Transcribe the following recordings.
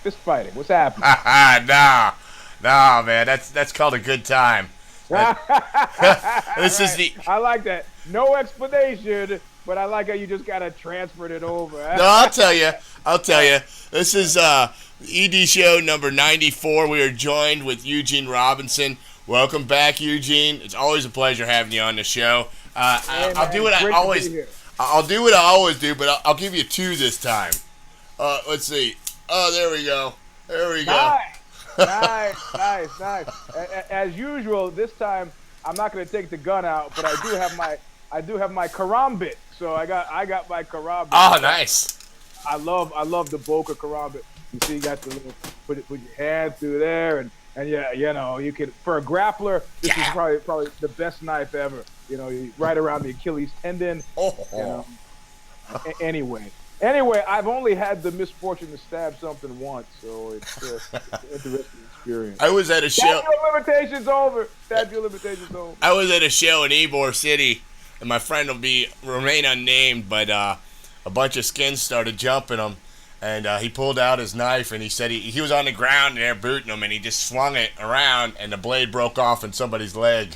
Fist fighting. What's happening? No, man. That's called a good time. All That, this is right. the. I like that. No explanation, but I like how you just kind of transferred it over. No, I'll tell you. I'll tell you. This is ED show number 94. We are joined with Eugene Robinson. Welcome back, Eugene. It's always a pleasure having you on the show. Hey, I'll do man, what I great to be always. here. I'll do what I always do, but I'll give you two this time. Let's see. Oh, there we go. There we go. Nice. As usual, this time I'm not going to take the gun out, but I do have my karambit. So I got my karambit. Oh, nice. I love the Boca karambit. You see, you got the little put your hand through there, and yeah, you know, you could for a grappler. This is probably the best knife ever. You know, right around the Achilles tendon. Oh. You know. Anyway, I've only had the misfortune to stab something once, so it's an interesting experience. I was at a show. Statute of limitations over. I was at a show in Ybor City, and my friend will remain unnamed, but a bunch of skins started jumping him, and he pulled out his knife, and he said he was on the ground and they're booting him, and he just swung it around, and the blade broke off in somebody's leg.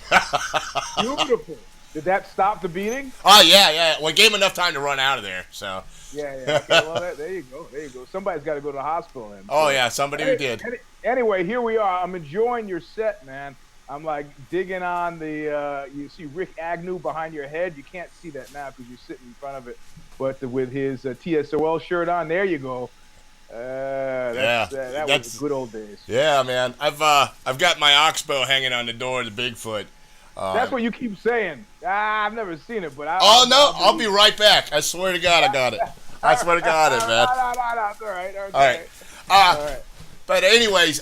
Beautiful. Did that stop the beating? Oh, yeah. Well, it gave him enough time to run out of there, so. Yeah. Okay, well, there you go. Somebody's got to go to the hospital then. Oh, yeah, somebody who did. Anyway, here we are. I'm enjoying your set, man. I'm like digging on the, you see Rick Agnew behind your head. You can't see that now because you're sitting in front of it. But with his TSOL shirt on, there you go. That was the good old days. Yeah, man. I've got my Oxbow hanging on the door of the Bigfoot. That's what you keep saying. I've never seen it, but I'll be right back. I swear to God, I got it. I swear to God, man. No. All right. But anyways,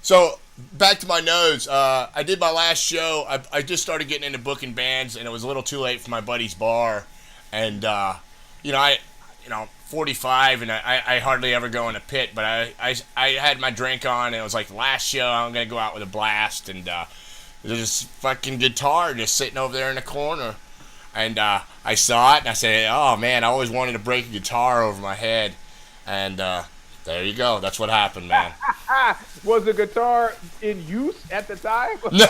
so back to my nose. I did my last show. I just started getting into booking bands, and it was a little too late for my buddy's bar. And I 45, and I hardly ever go in a pit. But I had my drink on, and it was like the last show. I'm gonna go out with a blast, and there's this fucking guitar just sitting over there in the corner. And I saw it, and I said, oh, man, I always wanted to break a guitar over my head. And there you go. That's what happened, man. Was the guitar in use at the time? No.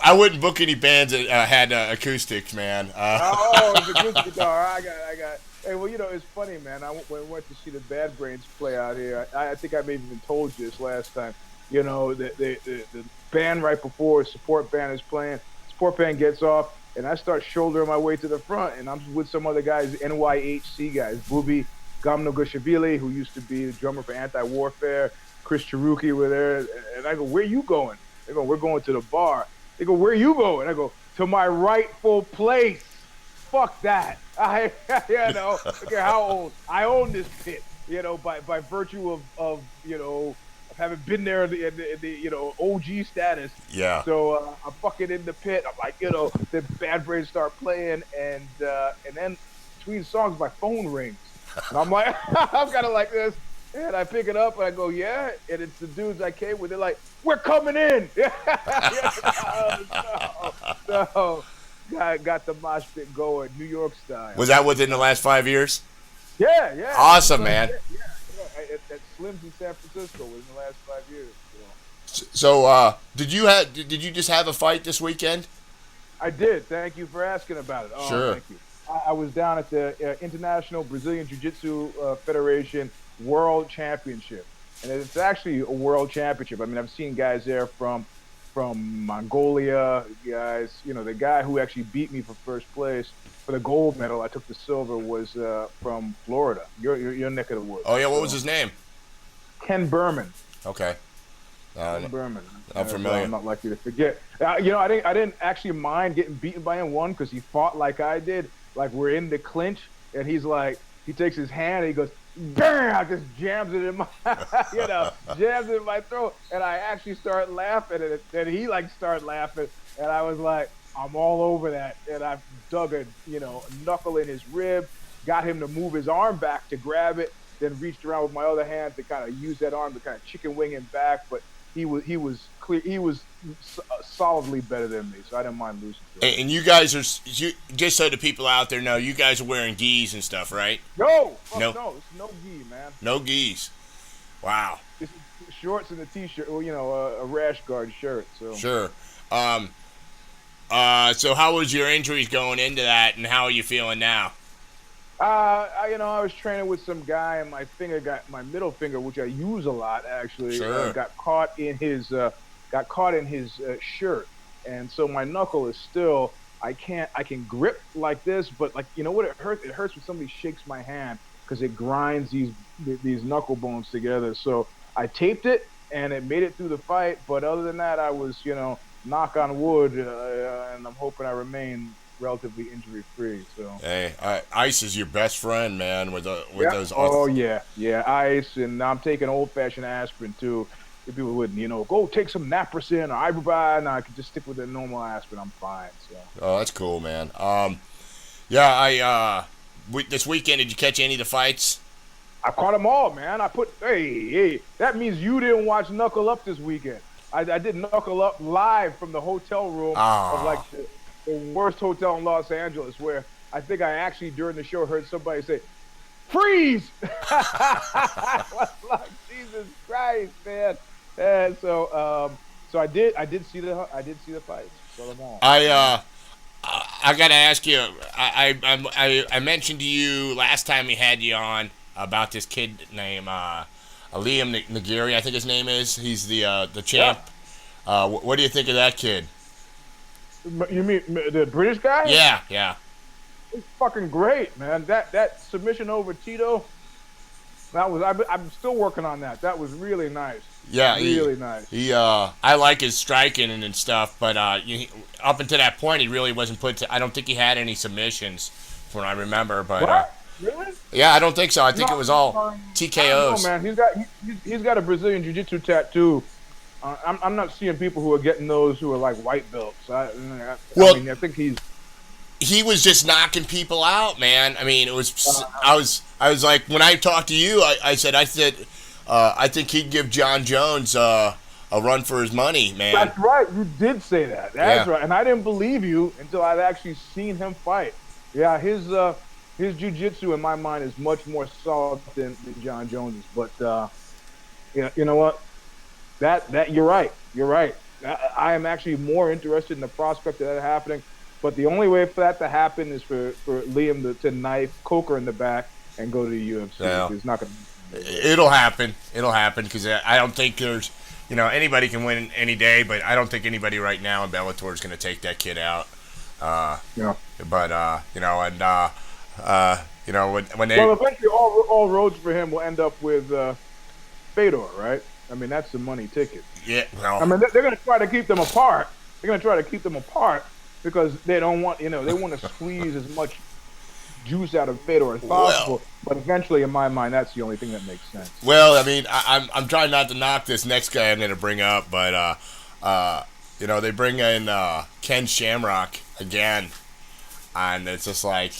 I wouldn't book any bands that had acoustics, man. It's a acoustic guitar. I got. Hey, well, it's funny, man. When I went to see the Bad Brains play out here, I think I may have even told you this last time. The band right before support band is playing. Support band gets off, and I start shouldering my way to the front, and I'm with some other guys, NYHC guys, Booby Gamnogashvili, who used to be the drummer for Anti-Warfare, Chris Charuki were there, and I go, where you going? They go, we're going to the bar. They go, where you going? I go, to my rightful place. Fuck that. I don't care how old. I own this pit, by virtue of having been there in the OG status. Yeah. So I'm fucking in the pit. I'm like, the Bad Brains start playing, and then between songs my phone rings, and I'm like, I'm kind of like this, and I pick it up and I go, yeah, and it's the dudes I came with. They're like, we're coming in. So got the mosh pit going, New York style. Was that within the last 5 years? Yeah. Awesome, man. Yeah. At Slim's in San Francisco within the last 5 years. So, did you just have a fight this weekend? I did. Thank you for asking about it. Oh, sure. Thank you. I was down at the International Brazilian Jiu-Jitsu Federation World Championship, and it's actually a world championship. I mean, I've seen guys there from Mongolia, guys. The guy who actually beat me for first place for the gold medal, I took the silver, was from Florida, your neck of the woods. Oh yeah, what was his name? Ken Berman. Okay. Ken Berman. I'm familiar. I'm not likely to forget. I didn't actually mind getting beaten by him, one, because he fought like I did. Like, we're in the clinch, and he's like, he takes his hand and he goes, bam! Just jams it in my, jams it in my throat, and I actually start laughing, and he started laughing, and I was like, I'm all over that, and I dug a knuckle in his rib, got him to move his arm back to grab it, then reached around with my other hand to kind of use that arm to kind of chicken wing him back, but he was clear. He was solidly better than me, so I didn't mind losing to him. And you guys are just so the people out there know, you guys are wearing gis and stuff, right? No, fuck No, no, it's no gi, man. no gis. Wow. It's shorts and a t-shirt, or a rash guard shirt. So Sure. Um. So how was your injuries going into that, and how are you feeling now? I was training with some guy, and my middle finger, which I use a lot, actually, Sure. got caught in his shirt, and so my knuckle is still. I can grip like this, but like what it hurts. It hurts when somebody shakes my hand because it grinds these knuckle bones together. So I taped it, and it made it through the fight. But other than that, I was knock on wood, and I'm hoping I remain relatively injury free. So Hey, ice is your best friend, man. With yeah. those. Oh yeah, ice, and I'm taking old fashioned aspirin too. If people wouldn't, go take some naproxen or ibuprofen, and I could just stick with the normal aspirin. I'm fine. So. Oh, that's cool, man. Yeah, this weekend, did you catch any of the fights? I caught them all, man. Hey, that means you didn't watch Knuckle Up this weekend. I did Knuckle Up live from the hotel room of like the worst hotel in Los Angeles, where I think I actually during the show heard somebody say, "Freeze!" I was like, Jesus Christ, man. And so I did see the fights. Saw them all. I gotta ask you. I mentioned to you last time we had you on about this kid named Liam Nagiri, I think his name is. He's the champ. Yeah. What do you think of that kid? You mean the British guy? Yeah. It's fucking great, man. That submission over Tito. I'm still working on that. That was really nice. Yeah, really nice. I like his striking and stuff, but up until that point, he really wasn't I don't think he had any submissions, from what I remember. But what? Really? Yeah, I don't think so. I think it was all TKOs. I don't know, man. He's got a Brazilian jiu-jitsu tattoo. I'm not seeing people who are getting those who are like white belts. I think he was just knocking people out, man. I mean, it was. I was like, when I talked to you, I said, I think he'd give John Jones a run for his money, man. That's right. You did say that. That's right. And I didn't believe you until I'd actually seen him fight. Yeah, his jiu-jitsu in my mind is much more solid than John Jones's. But you know what? That you're right. You're right. I am actually more interested in the prospect of that happening. But the only way for that to happen is for Liam to knife Coker in the back and go to the UFC. Yeah. It's not gonna. It'll happen. It'll happen because I don't think there's, anybody can win any day, but I don't think anybody right now in Bellator is going to take that kid out. Yeah. But when they. Well, eventually all roads for him will end up with Fedor, right? I mean, that's the money ticket. Yeah. Well. I mean, they're going to try to keep them apart. They're going to try to keep them apart because they don't want, they want to squeeze as much juice out of Fedor as possible. But eventually, in my mind, that's the only thing that makes sense. Well, I mean, I'm trying not to knock this next guy I'm going to bring up, but they bring in Ken Shamrock again, and it's just like,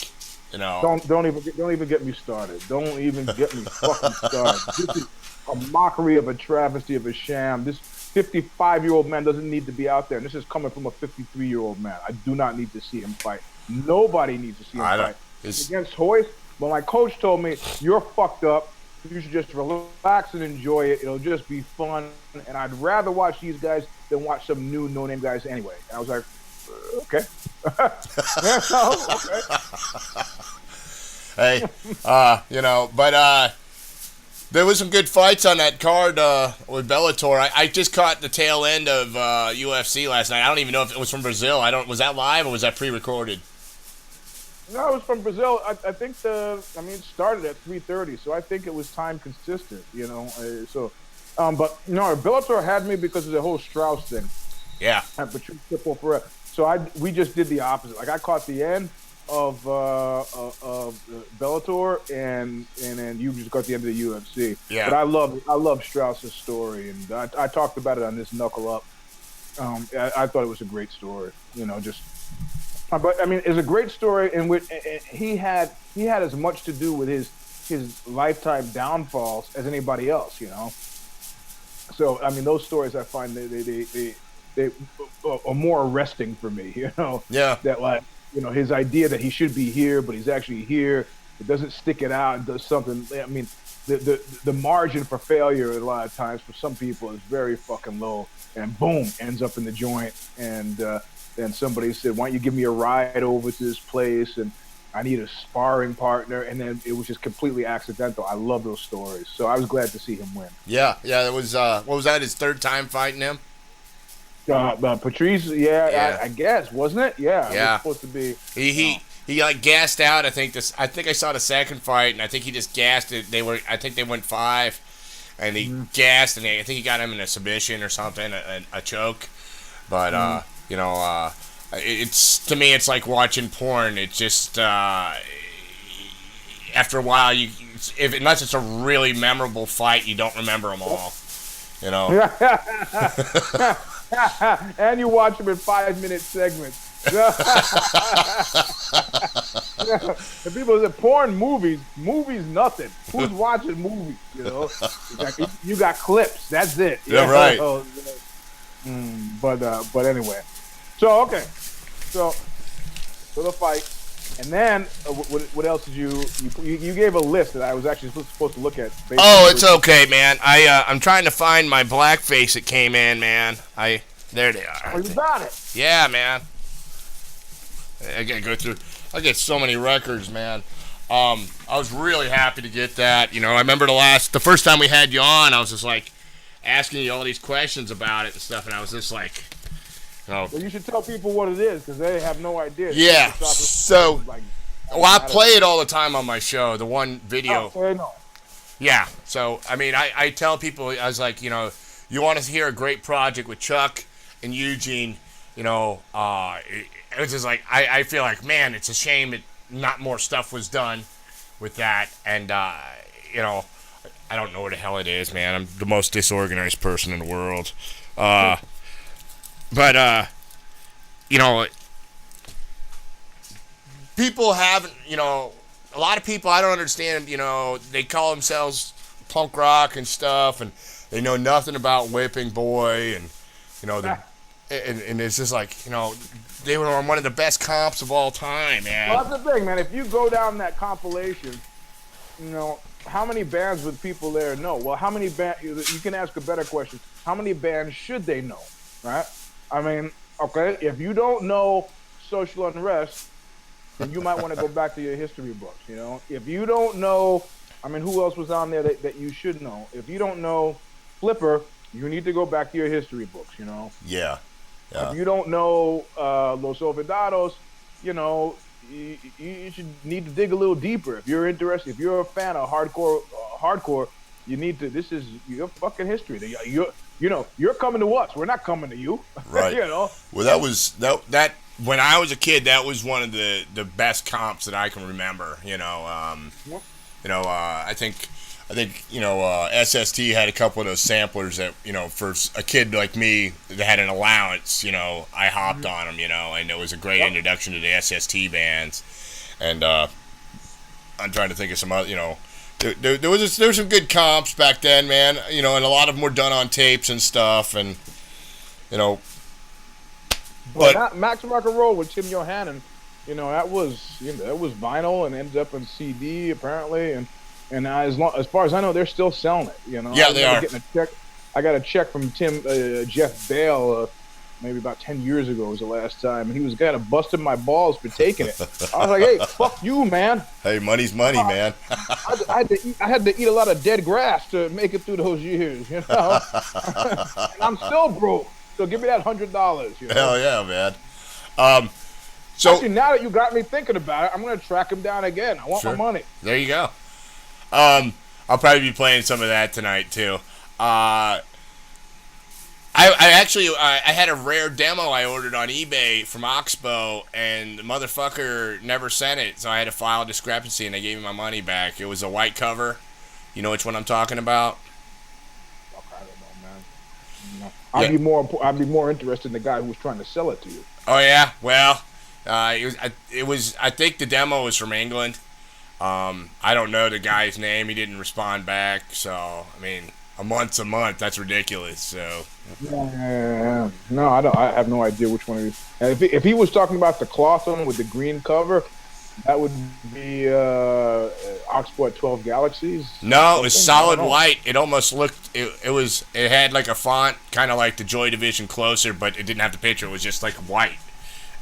Don't even get me started. Don't even get me fucking started. This is a mockery of a travesty of a sham. This 55-year-old man doesn't need to be out there, and this is coming from a 53-year-old man. I do not need to see him fight. Nobody needs to see him fight. Against Hoist, but my coach told me, you're fucked up. You should just relax and enjoy it. It'll just be fun. And I'd rather watch these guys than watch some new no-name guys anyway. And I was like, okay. Okay. Hey, but there was some good fights on that card with Bellator. I just caught the tail end of UFC last night. I don't even know if it was from Brazil. Was that live or was that pre-recorded? No, it was from Brazil. I think it started at 3:30, so I think it was time consistent, but Bellator had me because of the whole Strauss thing. Yeah. So we just did the opposite. Like I caught the end of Bellator, and then you just got the end of the UFC. Yeah. But I love Strauss's story, and I talked about it on this Knuckle Up. I thought it was a great story. But I mean, it's a great story in which he had as much to do with his lifetime downfalls as anybody else. So I mean, those stories I find they are more arresting for me. Yeah. That like his idea that he should be here, but he's actually here. It doesn't stick it out and does something. I mean, the margin for failure a lot of times for some people is very fucking low, and boom, ends up in the joint. And then somebody said, "Why don't you give me a ride over to this place?" And I need a sparring partner, and then it was just completely accidental. I love those stories, so I was glad to see him win. Yeah. It was. What was that? His third time fighting him? Patrice, I guess, wasn't it? Yeah, it was supposed to be. He like gassed out. I think I saw the second fight, and I think he just gassed it. I think they went 5, and he gassed, and I think he got him in a submission or something, a choke. But it's to me, it's like watching porn. It's just after a while, unless it's a really memorable fight, you don't remember them all. And you watch them in 5-minute segments. And people say porn, movies, nothing. Who's watching movies? You got clips. That's it. Yeah, right. But anyway, so okay, so the fight, and then what else did you gave a list that I was actually supposed to look at. Oh, it's okay, man. I'm trying to find my blackface that came in, man. There they are. Oh, you got it. Yeah, man. I gotta go through. I get so many records, man. I was really happy to get that. I remember the first time we had you on, I was just like asking you all these questions about it and stuff, and I was just like, Well, you should tell people what it is because they have no idea. Yeah. So, I play it all the time on my show. The one video. Oh, no. Yeah. So, I mean, I tell people, I was like, you want to hear a great project with Chuck and Eugene. It was just like I feel like, man, it's a shame that not more stuff was done with that, and I don't know where the hell it is, man. I'm the most disorganized person in the world, but people haven't, a lot of people I don't understand. They call themselves punk rock and stuff, and they know nothing about Whipping Boy, and and it's just like, they were on one of the best comps of all time, man. Well, that's the thing, man. If you go down that compilation, how many bands would people there know? Well, how many bands? You can ask a better question. How many bands should they know, right? I mean, okay, if you don't know Social Unrest, then you might want to go back to your history books, If you don't know, I mean, who else was on there that you should know? If you don't know Flipper, you need to go back to your history books, Yeah. If you don't know Los Olvidados, you should need to dig a little deeper. If you're interested, if you're a fan of hardcore, you need to. This is your fucking history. You're coming to us. We're not coming to you. Right. Well, that was that when I was a kid. That was one of the best comps that I can remember. I think SST had a couple of those samplers that for a kid like me that had an allowance, I hopped on them, and it was a great introduction to the SST bands. And I'm trying to think of some other, there was some good comps back then, man. And a lot of them were done on tapes and stuff, and But Max Rock and Roll with Tim Johannen, that was vinyl and ended up on CD apparently, and as far as I know, they're still selling it. Yeah, they are. I got a check from Jeff Bale, maybe about 10 years ago was the last time, and he was kind of busting my balls for taking it. I was like, "Hey, fuck you, man." Hey, money's money, man. I had to eat a lot of dead grass to make it through those years, and I'm still broke. So give me that $100. Hell yeah, man. So actually, now that you got me thinking about it, I'm gonna track him down again. I want my money. There you go. I'll probably be playing some of that tonight too. I had a rare demo I ordered on eBay from Oxbow, and the motherfucker never sent it, so I had to file a discrepancy, and they gave me my money back. It was a white cover. You know which one I'm talking about? I don't know, man. I'd be more interested in the guy who was trying to sell it to you. Oh yeah, well, it was. I think the demo was from England. I don't know the guy's name. He didn't respond back. So I mean, a month's a month. That's ridiculous. So Yeah. No, I don't. I have no idea which one it is. And if he was talking about the cloth one with the green cover, that would be Oxbow at 12 Galaxies. no, it was Something? I solid don't know. white. It almost looked. It had like a font, kind of like the Joy Division Closer, but it didn't have the picture. It was just like white,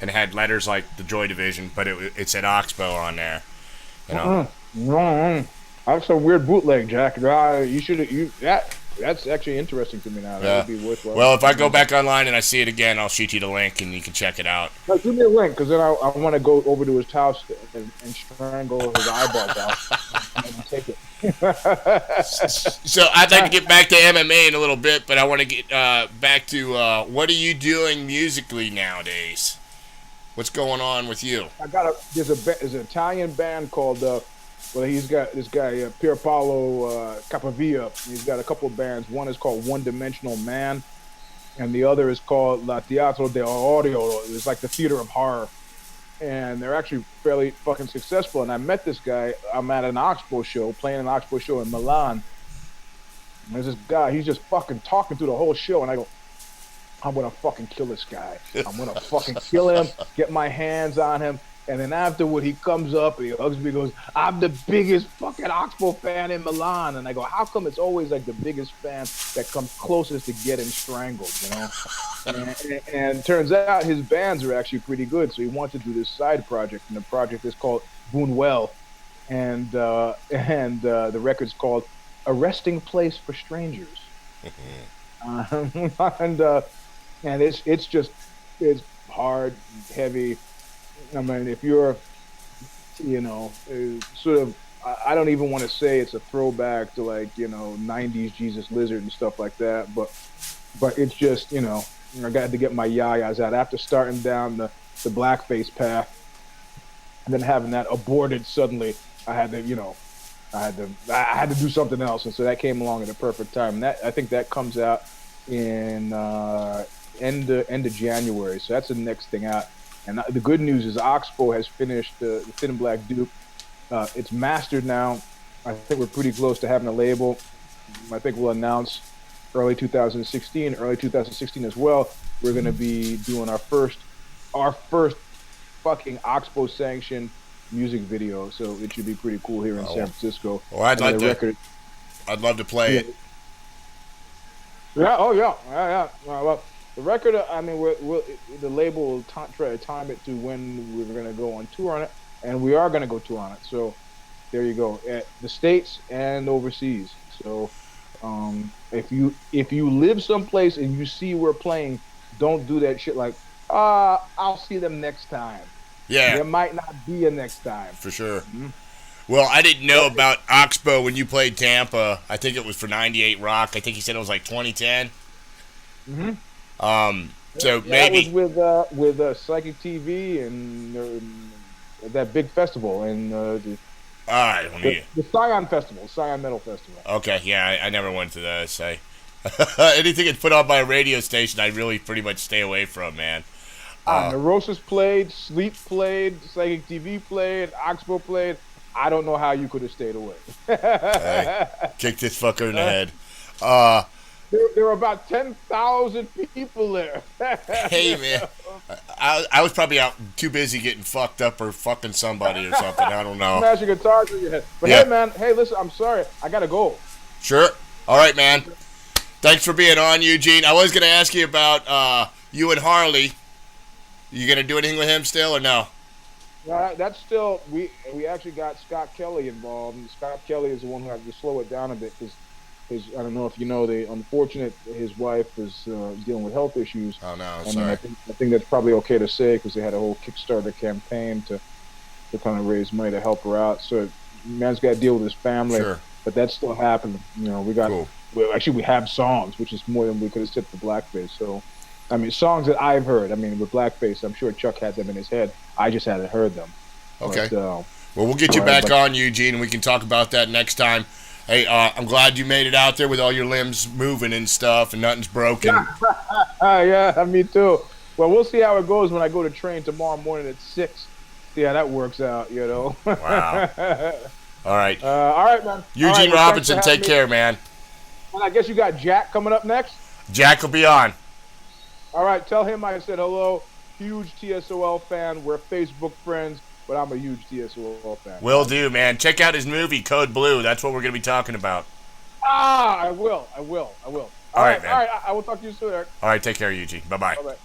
and it had letters like the Joy Division, but it said Oxbow on there. You know. No, that's a weird bootleg, Jack. You should that's actually interesting to me now. That Yeah. would be worthwhile. Well, if I go back online and I see it again, I'll shoot you the link and you can check it out. No, give me a link, because then I want to go over to his house and strangle his eyeballs out and take it. So I'd like to get back to MMA in a little bit, but I want to get back to what are you doing musically nowadays? What's going on with you? There's an Italian band called he's got this guy Pier Paolo Capavia. He's got a couple of bands. One is called One Dimensional Man, and the other is called La Teatro de Horror. It's like the theater of horror, and they're actually fairly fucking successful. And I met this guy. I'm at an Oxbow show, playing an Oxbow show in Milan. And there's this guy. He's just fucking talking through the whole show, and I go, I'm gonna fucking kill this guy. I'm gonna fucking kill him, get my hands on him. And then afterward, he comes up and he hugs me and goes, I'm the biggest fucking Oxbow fan in Milan. And I go, how come it's always like the biggest fan that comes closest to getting strangled, you know? And turns out his bands are actually pretty good. So he wants to do this side project. And the project is called Boonwell. And the record's called A Resting Place for Strangers. And it's hard, heavy. I mean, if you're, sort of, I don't even want to say it's a throwback to 90s Jesus Lizard and stuff like that, but it's just, I got to get my yayas out after starting down the blackface path, and then having that aborted suddenly. I had to do something else, and so that came along at the perfect time. And I think that comes out in end of January, so that's the next thing out. And the good news is Oxbow has finished the Thin and Black Duke. It's mastered now. I think we're pretty close to having a label. I think we'll announce early 2016 as well. We're going to be doing our first fucking Oxbow sanctioned music video. So it should be pretty cool here in San Francisco. Well, I'd love to play it. Yeah. Oh yeah. Well, the record, the label will try to time it to when we're going to go on tour on it, and we are going to go tour on it. So there you go, at the States and overseas. So if you live someplace and you see we're playing, don't do that shit like, I'll see them next time. Yeah. There might not be a next time. For sure. Mm-hmm. Well, I didn't know about Oxbow when you played Tampa. I think it was for 98 Rock. I think he said it was like 2010. Mm-hmm. So maybe that was with Psychic TV and that big festival and the Scion Festival, Scion Metal Festival. Okay, yeah, I never went to those. Anything that's put on by a radio station, I really pretty much stay away from, man. Neurosis played, Sleep played, Psychic TV played, Oxbow played. I don't know how you could have stayed away. Hey, kick this fucker in the head. There were about 10,000 people there. Hey, man. I was probably out too busy getting fucked up or fucking somebody or something. I don't know. Smashing guitars in your head. But yeah. Hey, man. Hey, listen, I'm sorry. I got to go. Sure. All right, man. Thanks for being on, Eugene. I was going to ask you about you and Harley. You going to do anything with him still or no? That's still, we actually got Scott Kelley involved. And Scott Kelley is the one who had to slow it down a bit because I don't know if you know, his wife is dealing with health issues. Oh no, and sorry. I think that's probably okay to say because they had a whole Kickstarter campaign to kind of raise money to help her out. So man's got to deal with his family, sure. But that's still happening. We got cool. we have songs, which is more than we could have said for Blackface. So I mean, songs that I've heard. I mean, with Blackface, I'm sure Chuck had them in his head. I just hadn't heard them. Okay. But, well, we'll get you back on, Eugene, and we can talk about that next time. Hey, I'm glad you made it out there with all your limbs moving and stuff and nothing's broken. Yeah, me too. Well, we'll see how it goes when I go to train tomorrow morning at 6. See how that works out, Wow. All right. All right, man. Eugene Robinson, take care, man. And I guess you got Jack coming up next. Jack will be on. All right, tell him I said hello. Huge TSOL fan. We're Facebook friends, but I'm a huge TSOL fan. Will do, man. Check out his movie, Code Blue. That's what we're going to be talking about. I will. All right, man. All right, I will talk to you soon, Eric. All right, take care, Eugene. Bye-bye. Bye-bye.